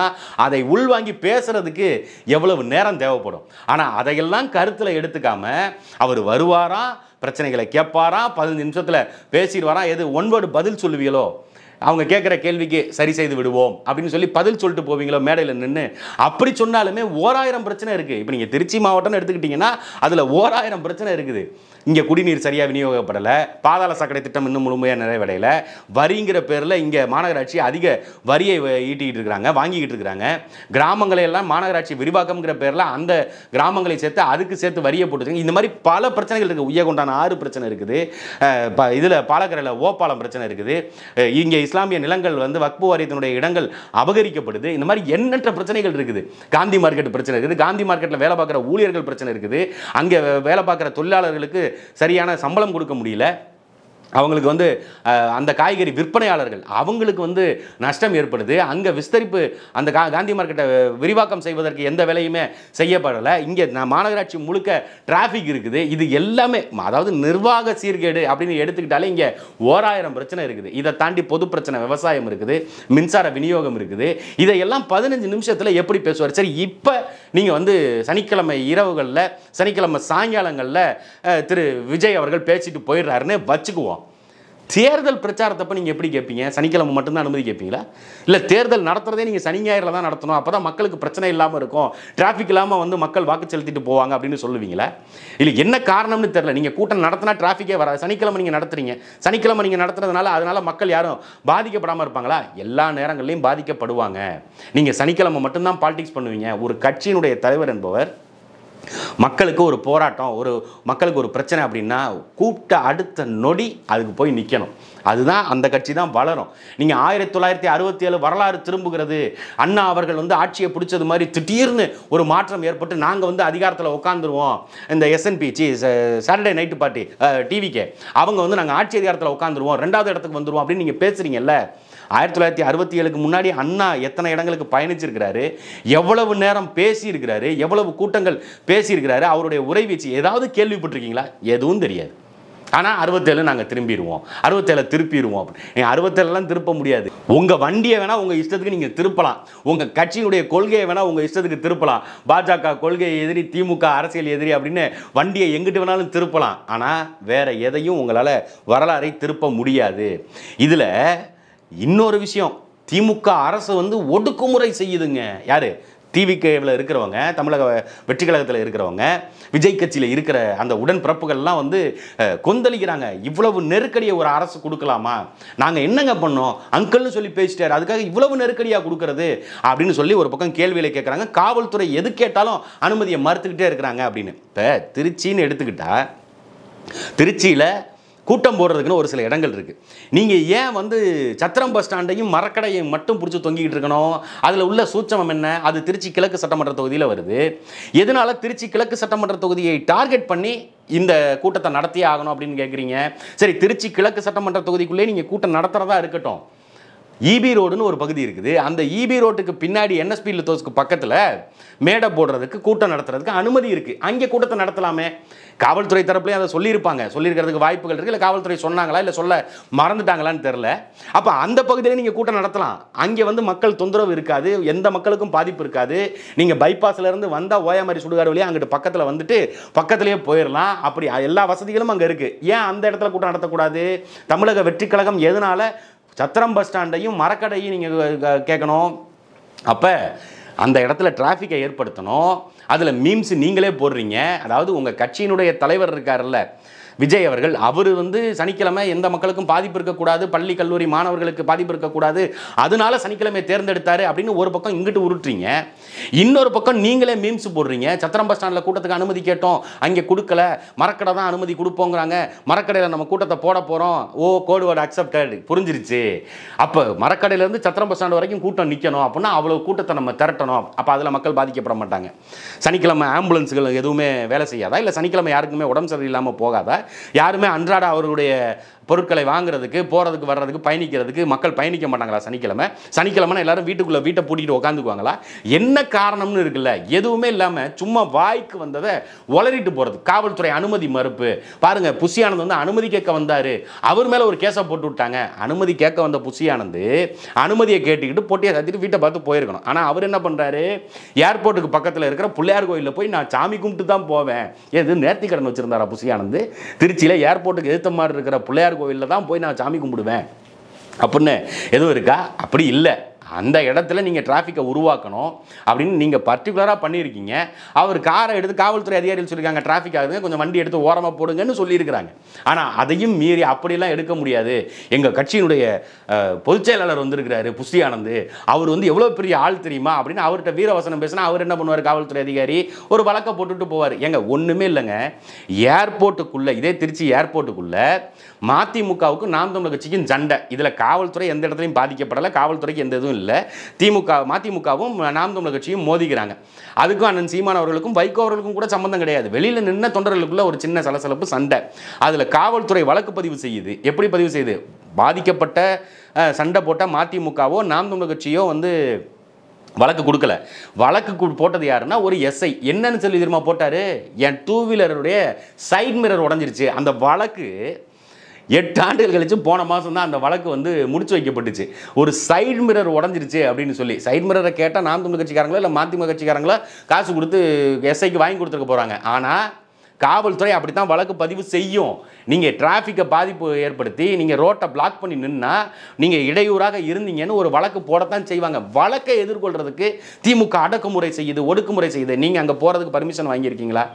அதை உள்வாங்கி பேசுறதுக்கு எவ்வளவு நேரம் தேவைப்படும்? ஆனால் அதையெல்லாம் கருத்தில் எடுத்துக்காம அவர் வருவாரா, பிரச்சனைகளை கேட்பாரா, 15 நிமிஷத்தில் பேசிடுவாரா, எது ஒன் வேர்டு பதில் சொல்லுவீங்களோ, அவங்க கேட்குற கேள்விக்கு சரி செய்து விடுவோம் அப்படின்னு சொல்லி பதில் சொல்லிட்டு போவீங்களோ மேடையில் நின்று? அப்படி சொன்னாலுமே 1000 பிரச்சனை இருக்குது. இப்போ நீங்கள் திருச்சி மாவட்டம்னு எடுத்துக்கிட்டிங்கன்னா அதில் 1000 பிரச்சனை இருக்குது. இங்கே குடிநீர் சரியாக விநியோகப்படலை, பாதாள சாக்கடை திட்டம் இன்னும் முழுமையாக நிறைவடையலை, வரிங்கிற பேரில் இங்கே மாநகராட்சி அதிக வரியை ஈட்டிக்கிட்டு இருக்கிறாங்க, வாங்கிக்கிட்டு இருக்கிறாங்க. கிராமங்களையெல்லாம் மாநகராட்சி விரிவாக்கம்ங்கிற பேரில் அந்த கிராமங்களை சேர்த்து அதுக்கு சேர்த்து வரியை போட்டுருக்காங்க. இந்த மாதிரி பல பிரச்சனைகள் இருக்குது. உய்யகொண்டான 6 பிரச்சனை இருக்குது, இதில் பாலக்கரையில் ஓப்பாலம் பிரச்சனை இருக்குது, இங்கே இஸ்லாமிய நிலங்கள் வந்து வக்பு வாரியத்தினுடைய இடங்கள் அபகரிக்கப்படுது. இந்த மாதிரி எண்ணற்ற பிரச்சனைகள் இருக்குது. காந்தி மார்க்கெட் பிரச்சனை இருக்குது, காந்தி மார்க்கெட்டில் வேலை பார்க்குற ஊழியர்கள் பிரச்சனை இருக்குது, அங்கே வேலை பார்க்குற தொழிலாளர்களுக்கு சரியான சம்பளம் கொடுக்க முடியல, அவங்களுக்கு வந்து அந்த காய்கறி விற்பனையாளர்கள் அவங்களுக்கு வந்து நஷ்டம் ஏற்படுது, அங்கே விஸ்தரிப்பு அந்த காந்தி மார்க்கெட்டை விரிவாக்கம் செய்வதற்கு எந்த வேலையுமே செய்யப்படலை, இங்கே மாநகராட்சி முழுக்க டிராஃபிக் இருக்குது. இது எல்லாமே அதாவது நிர்வாக சீர்கேடு அப்படின்னு எடுத்துக்கிட்டாலே இங்கே 1000 பிரச்சனை இருக்குது. இதை தாண்டி பொது பிரச்சனை விவசாயம் இருக்குது, மின்சார விநியோகம் இருக்குது. இதையெல்லாம் 15 நிமிஷத்தில் எப்படி பேசுவார்? சரி, இப்போ நீங்கள் வந்து சனிக்கிழமை இரவுகளில் சனிக்கிழமை சாயங்காலங்களில் திரு விஜய் அவர்கள் பேசிட்டு போயிடுறாருன்னு வச்சுக்குவோம். தேர்தல் பிரச்சாரத்தப்போ நீங்கள் எப்படி கேட்பீங்க? சனிக்கிழமை மட்டும்தான் அனுமதி கேட்பீங்களா? இல்லை தேர்தல் நடத்துறதே நீங்கள் சனி ஞாயிறில் தான் நடத்தணும், அப்போ தான் மக்களுக்கு பிரச்சனை இல்லாமல் இருக்கும், டிராஃபிக் இல்லாமல் வந்து மக்கள் வாக்கு செலுத்திட்டு போவாங்க அப்படின்னு சொல்லுவீங்களா? இல்லை என்ன காரணம்னு தெரியல. நீங்கள் கூட்டம் நடத்தினா டிராஃபிக்கே வராது, சனிக்கிழமை நீங்கள் நடத்துறீங்க, சனிக்கிழமை நீங்கள் நடத்துறதுனால அதனால் மக்கள் யாரும் பாதிக்கப்படாமல் இருப்பாங்களா? எல்லா நேரங்கள்லையும் பாதிக்கப்படுவாங்க. நீங்கள் சனிக்கிழமை மட்டும்தான் பாலிடிக்ஸ் பண்ணுவீங்க. ஒரு கட்சியினுடைய தலைவர் என்பவர் மக்களுக்கு ஒரு போராட்டம், ஒரு மக்களுக்கு ஒரு பிரச்சனை அப்படின்னா கூப்பிட்ட அடுத்த நொடி அதுக்கு போய் நிற்கணும். அதுதான் அந்த கட்சி தான் வளரும். நீங்கள் 1967 வரலாறு திரும்புகிறது, அண்ணா அவர்கள் வந்து ஆட்சியை பிடிச்சது மாதிரி திடீர்னு ஒரு மாற்றம் ஏற்பட்டு நாங்கள் வந்து அதிகாரத்தில் உட்காந்துருவோம், இந்த எஸ்என்பி சாட்டர்டே நைட்டு பார்ட்டி டிவிக்கு அவங்க வந்து நாங்கள் ஆட்சி அதிகாரத்தில் உட்காந்துருவோம், 2வது இடத்துக்கு வந்துடுவோம் அப்படின்னு நீங்கள் பேசுகிறீங்கல்ல. 1967க்கு முன்னாடி அண்ணா எத்தனை இடங்களுக்கு பயணிச்சிருக்கிறாரு, எவ்வளவு நேரம் பேசியிருக்கிறாரு, எவ்வளவு கூட்டங்கள் பேசியிருக்கிறாரு, அவருடைய உரை வீச்சு ஏதாவது கேள்விப்பட்டிருக்கீங்களா? எதுவும் தெரியாது. ஆனால் 67 நாங்கள் திரும்பிடுவோம், 67 திருப்பிடுவோம். நீங்கள் 67லாம் திருப்ப முடியாது. உங்கள் வண்டியை வேணால் உங்கள் இஷ்டத்துக்கு நீங்கள் திருப்பலாம், உங்கள் கட்சியினுடைய கொள்கையை வேணால் உங்கள் இஷ்டத்துக்கு திருப்பலாம். பாஜக கொள்கை எதிரி, திமுக அரசியல் எதிரி அப்படின்னு வண்டியை எங்கிட்டு வேணாலும் திருப்பலாம். ஆனால் வேற எதையும் உங்களால் வரலாறை திருப்ப முடியாது. இதில் இன்னொரு விஷயம், திமுக அரசு வந்து ஒடுக்குமுறை செய்யுதுங்க. யாரு? டிவிகேவில் இருக்கிறவங்க, தமிழக வெற்றி கழகத்தில் இருக்கிறவங்க, விஜய் கட்சியில் இருக்கிற அந்த உடன்பிறப்புகள்லாம் வந்து கொந்தளிக்கிறாங்க. இவ்வளவு நெருக்கடியை ஒரு அரசு கொடுக்கலாமா? நாங்கள் என்னங்க பண்ணோம், அங்கிள்னு சொல்லி பேசிட்டாரு, அதுக்காக இவ்வளவு நெருக்கடியாக கொடுக்கறது அப்படின்னு சொல்லி ஒரு பக்கம் கேள்விகளை கேட்குறாங்க. காவல்துறை எது கேட்டாலும் அனுமதியை மறுத்துக்கிட்டே இருக்கிறாங்க அப்படின்னு. இப்போ திருச்சின்னு எடுத்துக்கிட்டா, திருச்சியில் கூட்டம் போடுறதுக்குன்னு ஒரு சில இடங்கள் இருக்குது. நீங்கள் ஏன் வந்து சத்திரம் பஸ் ஸ்டாண்டையும் மரக்கடையும் மட்டும் பிடிச்சி தொங்கிக்கிட்டு இருக்கணும்? அதில் உள்ள சூட்சமம் என்ன? அது திருச்சி கிழக்கு சட்டமன்ற தொகுதியில் வருது. எதனால திருச்சி கிழக்கு சட்டமன்ற தொகுதியை டார்கெட் பண்ணி இந்த கூட்டத்தை நடத்தியே ஆகணும் அப்படின்னு கேட்குறீங்க. சரி, திருச்சி கிழக்கு சட்டமன்ற தொகுதிக்குள்ளே நீங்கள் கூட்டம் நடத்துகிறதா இருக்கட்டும். ஈபி ரோடுன்னு ஒரு பகுதி இருக்குது. அந்த ஈபி ரோட்டுக்கு பின்னாடி என்எஸ்பி லித்தோஸ்க்கு பக்கத்தில் மேடை போடுறதுக்கு கூட்டம் நடத்துறதுக்கு அனுமதி இருக்குது. அங்கே கூட்டத்தை நடத்தலாமே. காவல்துறை தரப்புலேயும் அதை சொல்லியிருக்கிறதுக்கு வாய்ப்புகள் இருக்குது. இல்லை காவல்துறை சொன்னாங்களா, இல்லை சொல்ல மறந்துட்டாங்களான்னு தெரில. அப்போ அந்த பகுதியில் நீங்கள் கூட்டம் நடத்தலாம். அங்கே வந்து மக்கள் தொந்தரவு இருக்காது, எந்த மக்களுக்கும் பாதிப்பு இருக்காது. நீங்கள் பைபாஸ்லேருந்து வந்தால் ஓயாமரி சுடுகாடு வழியாக அங்கிட்டு பக்கத்தில் வந்துட்டு பக்கத்துலேயே போயிடலாம். அப்படி எல்லா வசதிகளும் அங்கே இருக்குது. ஏன் அந்த இடத்துல கூட்டம் நடத்தக்கூடாது? தமிழக வெற்றி கழகம் எதனால சத்திரம் பஸ் ஸ்டாண்டையும் மரக்கடையும் நீங்கள் கேட்கணும்? அப்போ அந்த இடத்துல டிராஃபிக்கை ஏற்படுத்தணும். அதில் மீம்ஸ் நீங்களே போடுறீங்க. அதாவது உங்கள் கட்சியினுடைய தலைவர் இருக்கார்ல விஜய் அவர்கள், அவர் வந்து சனிக்கிழமை எந்த மக்களுக்கும் பாதிப்பு இருக்கக்கூடாது, பள்ளி கல்லூரி மாணவர்களுக்கு பாதிப்பு இருக்கக்கூடாது, அதனால சனிக்கிழமை தேர்ந்தெடுத்தாரு அப்படின்னு ஒரு பக்கம் இங்கிட்டு உருட்டுறீங்க. இன்னொரு பக்கம் நீங்களே மீம்ஸ் போடுறீங்க. சத்திரம் பஸ் ஸ்டாண்டில் கூட்டத்துக்கு அனுமதி கேட்டோம், அங்கே கொடுக்கல, மரக்கடை தான் அனுமதி கொடுப்போங்கிறாங்க, மரக்கடையில் நம்ம கூட்டத்தை போட போகிறோம், ஓ கோட் வேர்டு அக்செப்டட், புரிஞ்சிருச்சு. அப்போ மரக்கடையிலேருந்து சத்திரம் பஸ் ஸ்டாண்டு வரைக்கும் கூட்டம் நிற்கணும் அப்படின்னா அவ்வளோ கூட்டத்தை நம்ம திரட்டணும். அப்போ அதில் மக்கள் பாதிக்கப்பட மாட்டாங்க. சனிக்கிழமை ஆம்புலன்ஸுகள் எதுவுமே வேலை செய்யாதா? இல்லை சனிக்கிழமை யாருக்குமே உடம்பு சரியில்லாமல் போகாதா? யாருமே அன்றாட அவர்களுடைய பொருட்களை வாங்குறதுக்கு போகிறதுக்கு வர்றதுக்கு பயணிக்கிறதுக்கு மக்கள் பயணிக்க மாட்டாங்களா சனிக்கிழமை? சனிக்கிழமை எல்லாரும் வீட்டை பூட்டிட்டு உட்காந்துக்குவாங்களா? என்ன காரணம்னு இருக்குல்ல. எதுவுமே இல்லாமல் சும்மா வாய்க்கு வந்ததை உளறிட்டு போகிறது. காவல்துறை அனுமதி மறுப்பு பாருங்க. புஷி ஆனந்த் வந்து அனுமதி கேட்க வந்தார், அவர் மேலே ஒரு கேஸை போட்டு விட்டாங்க. அனுமதி கேட்க வந்த புஷி ஆனந்த் அனுமதியை கேட்டுக்கிட்டு பொட்டியை சத்திட்டு வீட்டை பார்த்து போயிருக்கணும். ஆனால் அவர் என்ன பண்ணுறாரு, ஏர்போர்ட்டுக்கு பக்கத்தில் இருக்கிற பிள்ளையார் கோயிலில் போய் நான் சாமி கும்பிட்டு தான் போவேன். எது நேர்த்தி கடன் வச்சிருந்தாரா புஷி ஆனந்த்? திருச்சியில் ஏர்போர்ட்டுக்கு எதிர்த்த மாதிரி இருக்கிற பிள்ளையார் கோயிலில் தான் போய் நான் சாமி கும்பிடுவேன் அப்படின்னு எதுவும் இருக்கா? அப்படி இல்லை. அந்த இடத்துல நீங்கள் டிராஃபிக்கை உருவாக்கணும் அப்படின்னு நீங்கள் பர்டிகுலராக பண்ணியிருக்கீங்க. அவர் காரை எடுத்து காவல்துறை அதிகாரிகள் சொல்லியிருக்காங்க டிராஃபிக் ஆகுதுங்க, கொஞ்சம் வண்டி எடுத்து ஓரமாக போடுங்கன்னு சொல்லியிருக்கிறாங்க. ஆனால் அதையும் மீறி அப்படிலாம் எடுக்க முடியாது. எங்கள் கட்சியினுடைய பொதுச் செயலாளர் வந்திருக்கிறாரு புஷி ஆனந்த், அவர் வந்து எவ்வளோ பெரிய ஆள் தெரியுமா அப்படின்னு அவர்கிட்ட வீரவசனம் பேசினா அவர் என்ன பண்ணுவார்? காவல்துறை அதிகாரி ஒரு வழக்கை போட்டுட்டு போவார். எங்க ஒன்றுமே இல்லைங்க. ஏர்போர்ட்டுக்குள்ளே, இதே திருச்சி ஏர்போர்ட்டுக்குள்ளே மதிமுகவுக்கும் நாம் தமிழர் கட்சிக்கும் சண்டை. இதில் காவல்துறை எந்த இடத்துலையும் பாதிக்கப்படலை, காவல்துறைக்கு எந்த இதுவும் இல்லை. மதிமுகவும் நாம் தமிழர் கட்சியும் மோதிக்கிறாங்க. அதுக்கும் அண்ணன் சீமான் அவர்களுக்கும் வைகோ அவர்களுக்கும் கூட சம்பந்தம் கிடையாது. வெளியில் நின்ன தொண்டர்களுக்குள்ள ஒரு சின்ன சலசலப்பு சண்டை. அதில் காவல்துறை வழக்கு பதிவு செய்யுது. எப்படி பதிவு செய்யுது? பாதிக்கப்பட்ட சண்டை போட்ட மதிமுகவோ நாம் தமிழர் கட்சியோ வந்து வழக்கு கொடுக்கல. வழக்கு போட்டது யாருன்னா ஒரு எஸ்ஐ. என்னன்னு சொல்லி தெரியுமா போட்டாரு? என் டூ வீலருடைய சைட் மிரர் உடஞ்சிருச்சு. அந்த வழக்கு 8 ஆண்டுகள் கழிச்சு போன மாதம் தான் அந்த வழக்கு வந்து முடிச்சு வைக்கப்பட்டுச்சு. ஒரு சைடு மிரர் உடஞ்சிருச்சு அப்படின்னு சொல்லி. சைடு மிரரை கேட்டால் நாம் தமிழர் கட்சிக்காரங்களோ இல்லை மதிமுக கட்சிக்காரங்களோ காசு கொடுத்து எஸ்ஐக்கு வாங்கி கொடுத்துருக்க போகிறாங்க. ஆனால் காவல்துறை அப்படி தான் வழக்கு பதிவு செய்யும். நீங்கள் டிராஃபிக்கை பாதிப்பு ஏற்படுத்தி நீங்கள் ரோட்டை பிளாக் பண்ணி நின்னா நீங்கள் இடையூறாக இருந்தீங்கன்னு ஒரு வழக்கு போடத்தான் செய்வாங்க. வழக்கை எதிர்கொள்கிறதுக்கு திமுக அடக்குமுறை செய்யுது, ஒடுக்குமுறை செய்யுது. நீங்கள் அங்கே போகிறதுக்கு பர்மிஷன் வாங்கியிருக்கீங்களா?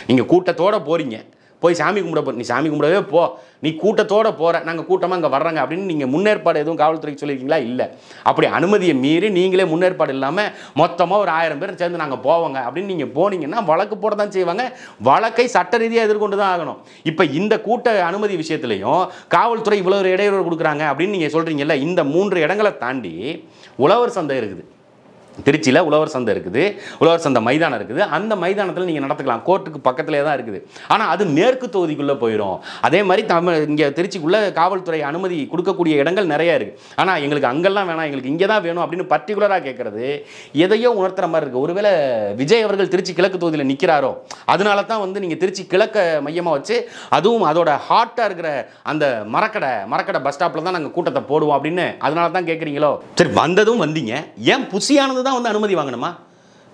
நீங்கள் கூட்டத்தோடு போகிறீங்க, போய் சாமி கும்பிட நீ சாமி கும்பிடவே போ, நீ கூட்டத்தோடு போகிற, நாங்கள் கூட்டமாக அங்கே வர்றாங்க அப்படின்னு நீங்கள் முன்னேற்பாடு எதுவும் காவல்துறைக்கு சொல்லியிருக்கீங்களா? இல்லை. அப்படி அனுமதியை மீறி நீங்களே முன்னேற்பாடு இல்லாமல் மொத்தமாக ஒரு 1000 பேர் சேர்ந்து நாங்கள் போவோங்க அப்படின்னு நீங்கள் போனீங்கன்னா வழக்கு போட தான் செய்வாங்க. வழக்கை சட்ட ரீதியாக எதிர்கொண்டு தான் ஆகணும். இப்போ இந்த கூட்ட அனுமதி விஷயத்துலையும் காவல்துறை இவ்வளோ ஒரு இடையூறு கொடுக்குறாங்க அப்படின்னு நீங்கள் சொல்கிறீங்கல்ல. இந்த 3 இடங்களை தாண்டி உழவர் சந்தை இருக்குது. திருச்சியில் உழவர் சந்தை இருக்குது, உழவர் சந்தை மைதானம் இருக்குது. அந்த மைதானத்தில் நீங்கள் நடத்துக்கலாம், கோர்ட்டுக்கு பக்கத்திலே தான் இருக்குது. ஆனால் அது மேற்கு தொகுதிக்குள்ளே போயிடும். அதே மாதிரி இங்கே திருச்சிக்குள்ளே காவல்துறை அனுமதி கொடுக்கக்கூடிய இடங்கள் நிறையா இருக்குது. ஆனால் எங்களுக்கு அங்கெல்லாம் வேணாம், எங்களுக்கு இங்கே தான் வேணும் அப்படின்னு பர்டிகுலராக கேட்குறது எதையோ உணர்த்துற மாதிரி இருக்குது. ஒருவேளை விஜய் அவர்கள் திருச்சி கிழக்கு தொகுதியில் நிற்கிறாரோ அதனால தான் வந்து நீங்கள் திருச்சி கிழக்க மையமாக வச்சு அதுவும் அதோட ஹாட்டாக இருக்கிற அந்த மரக்கடை பஸ் ஸ்டாப்பில் தான் நாங்கள் கூட்டத்தை போடுவோம் அப்படின்னு அதனால தான் கேட்குறீங்களோ? சரி, வந்ததும் வந்தீங்க, ஏன் புஷியானது தான் வந்து அனுமதி வாங்கணுமா?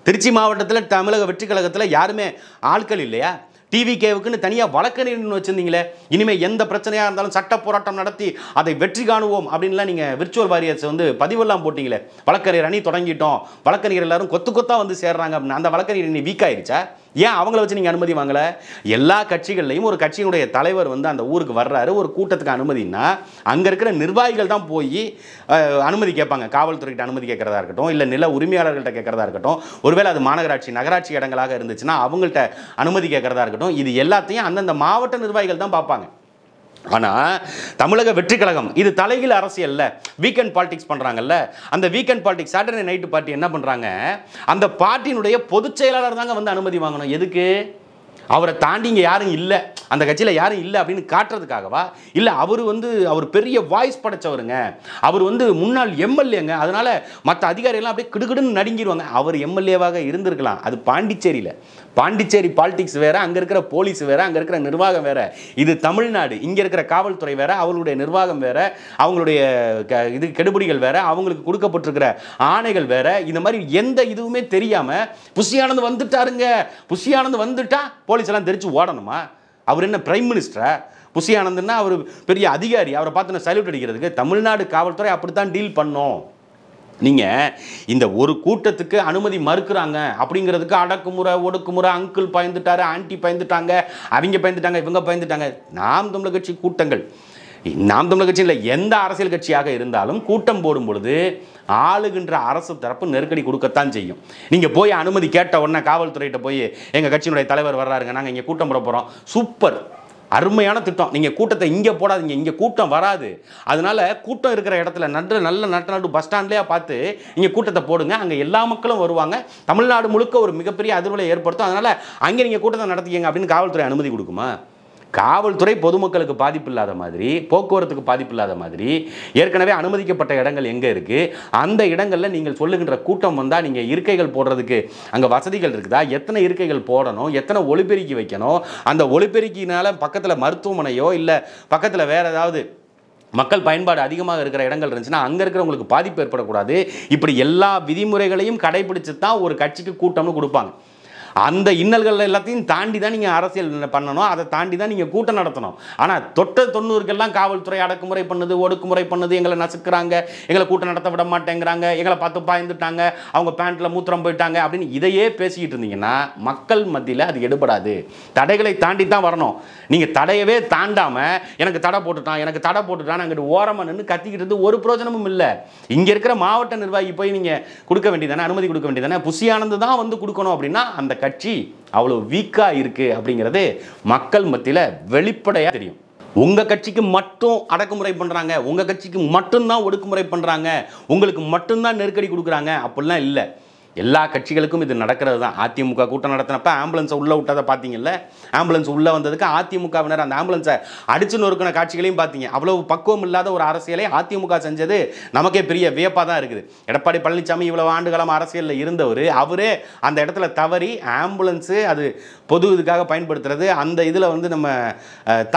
திருச்சி மாவட்டத்தில் தமிழக வெற்றி கழகத்தில் யாருமே ஆட்கள் இல்லையா? டிவிகேவுக்குன்னு தனியாக வழக்கறிஞர்னு வச்சுருந்தீங்களே. இனிமேல் எந்த பிரச்சனையாக இருந்தாலும் சட்ட போராட்டம் நடத்தி அதை வெற்றி காணுவோம் அப்படின்லாம் நீங்கள் விர்ச்சுவல் வாரியர்ஸ் வந்து பதிவெல்லாம் போட்டிங்களே. வழக்கறிஞர் அணி தொடங்கிட்டோம், வழக்கறிஞர் எல்லாரும் கொத்தா வந்து சேர்றாங்க அப்படின்னு. அந்த வழக்கறிஞர் நீ வீக் ஆயிடுச்சா? ஏன் அவங்கள வச்சு நீங்கள் அனுமதி வாங்கலை? எல்லா கட்சிகள்லையும் ஒரு கட்சியினுடைய தலைவர் வந்து அந்த ஊருக்கு வர்றாரு, ஒரு கூட்டத்துக்கு அனுமதினா அங்கே இருக்கிற நிர்வாகிகள் தான் போய் அனுமதி கேட்பாங்க. காவல்துறைகிட்ட அனுமதி கேட்கறதா இருக்கட்டும், இல்லை நில உரிமையாளர்கள்ட்ட கேட்கறதா இருக்கட்டும், ஒருவேளை அது மாநகராட்சி நகராட்சி இடங்களாக இருந்துச்சுன்னா அவங்கள்ட்ட அனுமதி கேட்கறதா இருக்கட்டும், இது எல்லாத்தையும் அந்தந்த மாவட்ட நிர்வாகிகள் தான் பார்ப்பாங்க. ஆனால் தமிழக வெற்றி கழகம் இது தலைகீழ் அரசியல்ல வீக்கெண்ட் பாலிடிக்ஸ் பண்ணுறாங்கல்ல. அந்த weekend politics Saturday night party என்ன பண்ணுறாங்க, அந்த பார்ட்டியினுடைய பொதுச் செயலாளர் தாங்க வந்து அனுமதி வாங்கணும். எதுக்கு? அவரை தாண்டி இங்கே யாரும் இல்லை, அந்த கட்சியில் யாரும் இல்லை அப்படின்னு காட்டுறதுக்காகவா? இல்லை அவர் பெரிய வாய்ஸ் படைச்சவருங்க, அவர் முன்னாள் எம்எல்ஏங்க, அதனால மற்ற அதிகாரிகள்லாம் அப்படியே கிடுகிடுன்னு நடுங்கிடுவாங்க. அவர் எம்எல்ஏவாக இருந்திருக்கலாம், அது பாண்டிச்சேரியில். பாண்டிச்சேரி பாலிடிக்ஸ் வேற, அங்கே இருக்கிற போலீஸ் வேற, அங்கே இருக்கிற நிர்வாகம் வேற. இது தமிழ்நாடு, இங்கே இருக்கிற காவல்துறை வேற, அவங்களுடைய நிர்வாகம் வேற, அவங்களுடைய கெடுபிடிகள் வேற, அவங்களுக்கு கொடுக்கப்பட்டிருக்கிற ஆணைகள் வேற. இந்த மாதிரி எந்த இதுவுமே தெரியாமல் புஷி ஆனந்த் வந்துட்டாருங்க, புஷி ஆனந்த் வந்துட்டா போலீஸ் எல்லாம் தெரிச்சு ஓடணுமா? அவர் என்ன பிரைம் மினிஸ்டரா? புஷி ஆனந்த்னா அவர் பெரிய அதிகாரி, அவரை பார்த்து சல்யூட் அடிக்கிறதுக்கு? தமிழ்நாடு காவல்துறை அப்படித்தான் டீல் பண்ணோம். நீங்கள் இந்த ஒரு கூட்டத்துக்கு அனுமதி மறுக்கிறாங்க அப்படிங்கிறதுக்கு அடக்குமுறை ஒடுக்குமுறை, அங்கிள் பயந்துட்டாரு, ஆன்டி பயந்துட்டாங்க, அவங்க பயந்துட்டாங்க, இவங்க பயந்துட்டாங்க. நாம் தமிழர் கட்சி கூட்டங்கள், நாம் தமிழர் கட்சி இல்லை, எந்த அரசியல் கட்சியாக இருந்தாலும் கூட்டம் போடும் பொழுது ஆளுகின்ற அரசு தரப்பு நெருக்கடி கொடுக்கத்தான் செய்யும். நீங்கள் போய் அனுமதி கேட்ட உடனே காவல்துறையிட்ட போய் எங்கள் கட்சியினுடைய தலைவர் வர்றாருங்க, நாங்கள் இங்கே கூட்டம் போட போகிறோம், சூப்பர், அருமையான திட்டம், நீங்கள் கூட்டத்தை இங்கே போடாதீங்க, இங்கே கூட்டம் வராது, அதனால கூட்டம் இருக்கிற இடத்துல நல்ல நட்டு பஸ் ஸ்டாண்ட்லேயே பார்த்து இங்கே கூட்டத்தை போடுங்க, அங்கே எல்லா மக்களும் வருவாங்க, தமிழ்நாடு முழுக்க ஒரு மிகப்பெரிய அதிர்வலை ஏற்படுத்தும், அதனால் அங்கே நீங்கள் கூட்டத்தை நடத்திக்கங்க அப்படின்னு காவல்துறை அனுமதி கொடுக்குமா? காவல்துறை பொதுமக்களுக்கு பாதிப்பு இல்லாத மாதிரி, போக்குவரத்துக்கு பாதிப்பு இல்லாத மாதிரி ஏற்கனவே அனுமதிக்கப்பட்ட இடங்கள் எங்கே இருக்குது, அந்த இடங்களில் நீங்கள் சொல்லுகின்ற கூட்டம் வந்தால் நீங்கள் இருக்கைகள் போடுறதுக்கு அங்கே வசதிகள் இருக்குதா, எத்தனை இருக்கைகள் போடணும், எத்தனை ஒலிபெருக்கி வைக்கணும், அந்த ஒலிபெருக்கினால் பக்கத்தில் மருத்துவமனையோ இல்லை பக்கத்தில் வேறு ஏதாவது மக்கள் பயன்பாடு அதிகமாக இருக்கிற இடங்கள் இருந்துச்சுன்னா அங்கே இருக்கிறவங்களுக்கு பாதிப்பு ஏற்படக்கூடாது. இப்படி எல்லா விதிமுறைகளையும் கடைபிடிச்சு தான் ஒரு கட்சிக்கு கூட்டம்னு கொடுப்பாங்க. அந்த இன்னல்கள் எல்லாத்தையும் தாண்டி தான் நீங்கள் அரசியல் பண்ணணும், அதை தாண்டி தான் நீங்கள் கூட்டம் நடத்தணும். ஆனால் தொட்ட 90க்கெல்லாம் காவல்துறை அடக்குமுறை பண்ணுது, ஒடுக்குமுறை பண்ணுது, எங்களை நசுக்கிறாங்க, எங்களை கூட்டம் நடத்த விட மாட்டேங்கிறாங்க, எங்களை பார்த்து பாய்ந்துட்டாங்க, அவங்க பேண்ட்டில் மூத்திரம் போயிட்டாங்க அப்படின்னு இதையே பேசிக்கிட்டு இருந்தீங்கன்னா மக்கள் மத்தியில் அது எடுபடாது. தடைகளை தாண்டி தான் வரணும். நீங்கள் தடையவே தாண்டாமல் எனக்கு தடை போட்டுட்டான் அங்கிட்டு ஓரமாக நின்று கத்திக்கிட்டு இருந்து ஒரு பிரயோஜனமும் இல்லை. இங்கே இருக்கிற மாவட்ட நிர்வாகி போய் நீங்கள் கொடுக்க வேண்டியதானே, அனுமதி கொடுக்க வேண்டியதானே. புஷி ஆனந்த் தான் கொடுக்கணும் அப்படின்னா அந்த கட்சி அவ்வளவு வீக்கா இருக்கு அப்படிங்கிறது மக்கள் மத்தியில் வெளிப்படையா தெரியும். உங்க கட்சிக்கு மட்டும் அடக்குமுறை பண்றாங்க, உங்க கட்சிக்கு மட்டும்தான் ஒடுக்குமுறை பண்றாங்க, உங்களுக்கு மட்டும்தான் நெருக்கடி கொடுக்குறாங்க அப்படிலாம் இல்லை. எல்லா கட்சிகளுக்கும் இது நடக்கிறது தான். அதிமுக கூட்டம் நடத்தினப்ப ஆம்புலன்ஸை உள்ளே விட்டதை பார்த்தீங்கல்ல, ஆம்புலன்ஸ் உள்ளே வந்ததுக்கு அதிமுகவினர் அந்த ஆம்புலன்ஸை அடிச்சு நொறுக்கின காட்சிகளையும் பார்த்தீங்க. அவ்வளவு பக்குவம் இல்லாத ஒரு அரசியலை அதிமுக செஞ்சது நமக்கே பெரிய வியப்பாக தான் இருக்குது. எடப்பாடி பழனிசாமி இவ்வளவு ஆண்டுகாலம் அரசியலில் இருந்தவர், அவரே அந்த இடத்துல தவறி ஆம்புலன்ஸு அது பொது இதுக்காக பயன்படுத்துறது, அந்த இதில் நம்ம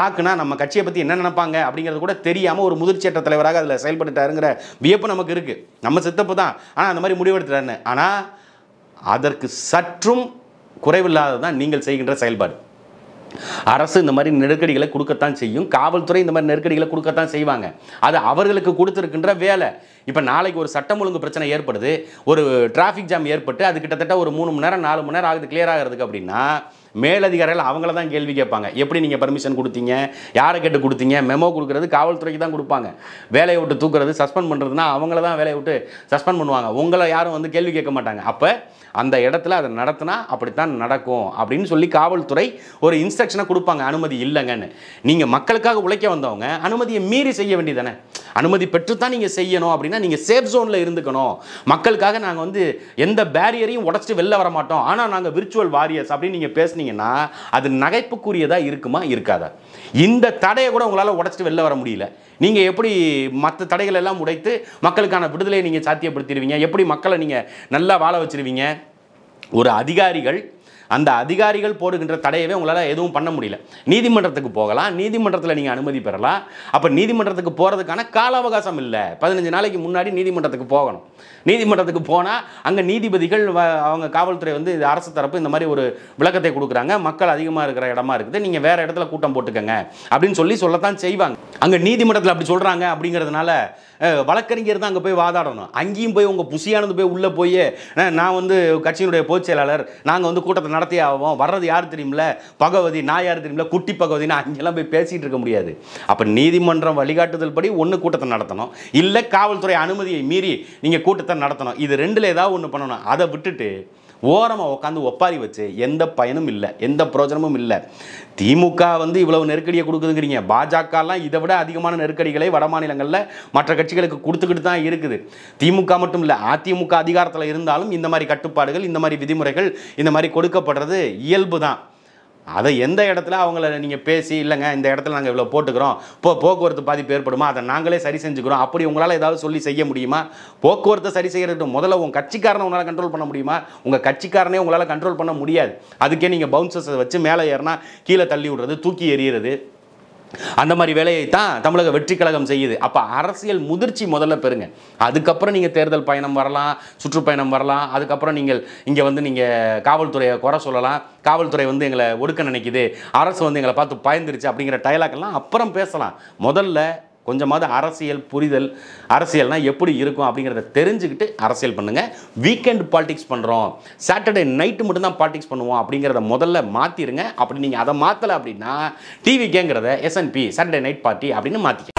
தாக்குனா நம்ம கட்சியை பற்றி என்ன நினைப்பாங்க அப்படிங்கிறது கூட தெரியாமல் ஒரு முதிர்ச்சியற்ற தலைவராக அதில் செயல்பட்டுட்டாருங்கிற வியப்பு நமக்கு இருக்குது. நம்ம சித்தப்பு தான், ஆனால் அந்த மாதிரி முடிவெடுத்துட்டாருன்னு. ஆனால் அதற்கு சற்றும் குறைவில்லாததான் நீங்கள் செய்கின்ற செயல்பாடு. அரசு இந்த மாதிரி நெருக்கடிகளை கொடுக்கத்தான் செய்யும், காவல்துறை இந்த மாதிரி நெருக்கடிகளை கொடுக்கத்தான் செய்வாங்க. அது அவர்களுக்கு கொடுத்துருக்கின்ற வேலை. இப்போ நாளைக்கு ஒரு சட்டம் ஒழுங்கு பிரச்சனை ஏற்படுது, ஒரு டிராஃபிக் ஜாம் ஏற்பட்டு அது கிட்டத்தட்ட ஒரு 3 மணி நேரம் 4 மணி நேரம் ஆகுது கிளியர் ஆகிறதுக்கு அப்படின்னா மேலதிகாரிகள் அவங்கள தான் கேள்வி கேட்பாங்க. எப்படி நீங்கள் பர்மிஷன் கொடுத்தீங்க, யாரை கேட்டு கொடுத்தீங்க? மெமோ கொடுக்குறது காவல்துறைக்கு தான் கொடுப்பாங்க. வேலையை விட்டு தூக்குறது, சஸ்பெண்ட் பண்ணுறதுனா அவங்கள தான் வேலையை விட்டு சஸ்பெண்ட் பண்ணுவாங்க, உங்களை யாரும் கேள்வி கேட்க மாட்டாங்க. அப்போ அந்த இடத்துல அதை நடத்தினா அப்படித்தான் நடக்கும் அப்படின்னு சொல்லி காவல்துறை ஒரு இன்ஸ்ட்ரக்ஷனை கொடுப்பாங்க, அனுமதி இல்லைங்கன்னு. நீங்கள் மக்களுக்காக உழைக்க வந்தவங்க அனுமதியை மீறி செய்ய வேண்டியதானே. அனுமதி பெற்றுத்தான் நீங்கள் செய்யணும். அப்படின்னா நீங்கள் சேஃப் ஜோனில் இருந்துக்கணும். மக்களுக்காக நாங்கள் எந்த பேரியரையும் உடச்சிட்டு வெளில வர மாட்டோம், ஆனால் நாங்கள் விர்ச்சுவல் வாரியர்ஸ் அப்படின்னு நீங்கள் பேசுனீங்கன்னா அது நகைப்புக்குரியதாக இருக்குமா இருக்காதா? இந்த தடையை கூட உங்களால் உடச்சிட்டு வெளில வர முடியல. நீங்கள் எப்படி மற்ற தடைகள் எல்லாம் உடைத்து மக்களுக்கான விடுதலையை நீங்கள் சாத்தியப்படுத்திடுவீங்க? எப்படி மக்களை நீங்கள் நல்லா வாழ வச்சிருவீங்க? ஒரு அதிகாரிகள், அந்த அதிகாரிகள் போடுகின்ற தடையவே உங்களால் எதுவும் பண்ண முடியல. நீதிமன்றத்துக்கு போகலாம், நீதிமன்றத்தில் நீங்கள் அனுமதி பெறலாம். அப்போ நீதிமன்றத்துக்கு போகிறதுக்கான கால அவகாசம் இல்லை. 15 நாளைக்கு முன்னாடி நீதிமன்றத்துக்கு போகணும். நீதிமன்றத்துக்கு போனால் அங்கே நீதிபதிகள் அவங்க காவல்துறை இது அரசு தரப்பு இந்த மாதிரி ஒரு விளக்கத்தை கொடுக்குறாங்க, மக்கள் அதிகமாக இருக்கிற இடமா இருக்குது, நீங்கள் வேறு இடத்துல கூட்டம் போட்டுக்கங்க அப்படின்னு சொல்லத்தான் செய்வாங்க. அங்கே நீதிமன்றத்தில் அப்படி சொல்கிறாங்க அப்படிங்கிறதுனால வழக்கறிஞர் தான் அங்கே போய் வாதாடணும். அங்கேயும் போய் உங்கள் புஷி ஆனந்த் போய் உள்ளே போய் நான் கட்சியினுடைய பொதுச் செயலாளர், நாங்கள் கூட்டத்தை நடத்தி ஆவோம், வர்றது யார் தெரியுமில்ல, பகவதி, நான் யார் தெரியுமில்ல, குட்டி பகவதினா அங்கெல்லாம் போய் பேசிகிட்டு இருக்க முடியாது. அப்போ நீதிமன்றம் வழிகாட்டுதல் படி ஒன்று கூட்டத்தை நடத்தணும், இல்லை காவல்துறை அனுமதியை மீறி நீங்கள் கூட்டத்தை நடத்தணும். இது ரெண்டில் ஏதாவது ஒன்று பண்ணணும். அதை விட்டுட்டு ஓரமாக உட்காந்து ஒப்பாரி வச்சு எந்த பயனும் இல்லை, எந்த பிரயோஜனமும் இல்லை. திமுக வந்து இவ்வளவு நெருக்கடியை கொடுக்குதுங்கிறீங்க, பாஜகலாம் இதை விட அதிகமான நெருக்கடிகளை வட மாநிலங்களில் மற்ற கட்சிகளுக்கு கொடுத்துக்கிட்டு தான் இருக்குது. திமுக மட்டும் இல்லை, அதிமுக அதிகாரத்தில் இருந்தாலும் இந்த மாதிரி கட்டுப்பாடுகள், இந்த மாதிரி விதிமுறைகள், இந்த மாதிரி கொடுக்கப்படுறது இயல்பு தான். அதை எந்த இடத்துல அவங்கள நீங்கள் பேசி இல்லைங்க இந்த இடத்துல நாங்கள் இவ்வளோ போட்டுக்கிறோம், போக்குவரத்து பாதிப்பு ஏற்படுமா, அதை நாங்களே சரி செஞ்சுக்கிறோம், அப்படி உங்களால் ஏதாவது சொல்லி செய்ய முடியுமா? போக்குவரத்தை சரி செய்கிறது முதல்ல உங்கள் கட்சிக்காரனை உங்களால் கண்ட்ரோல் பண்ண முடியுமா? உங்கள் கட்சிக்காரனே உங்களால் கண்ட்ரோல் பண்ண முடியாது. அதுக்கே நீங்கள் பவுன்சர்ஸை வச்சு மேலே ஏறினா கீழே தள்ளி விடுறது, தூக்கி எறிகிறது, அந்த மாதிரி வேலையை தான் தமிழக வெற்றி கழகம் செய்யுது. அப்போ அரசியல் முதிர்ச்சி முதல்ல பெறுங்க. அதுக்கப்புறம் நீங்கள் தேர்தல் பயணம் வரலாம், சுற்றுப்பயணம் வரலாம். அதுக்கப்புறம் நீங்கள் இங்கே வந்து நீங்கள் காவல்துறையை குறை சொல்லலாம், காவல்துறை வந்து எங்களை ஒடுக்க நினைக்குது, அரசு வந்து எங்களை பார்த்து பயந்துருச்சு அப்படிங்கிற டயலாக்கெல்லாம் அப்புறம் பேசலாம். முதல்ல கொஞ்சமாவது அரசியல் புரிதல், அரசியல்னா எப்படி இருக்கும் அப்படிங்கிறத தெரிஞ்சுக்கிட்டு அரசியல் பண்ணுங்கள். வீக்கெண்ட் பாலிடிக்ஸ் பண்ணுறோம், சாட்டர்டே நைட்டு மட்டும்தான் பாலிடிக்ஸ் பண்ணுவோம் அப்படிங்கிறத முதல்ல மாற்றிடுங்க. அப்படி நீங்கள் அதை மாற்றலை அப்படின்னா டிவி கேங்கிறத SNP சாட்டர்டே நைட் பார்ட்டி அப்படின்னு மாற்றிக்க.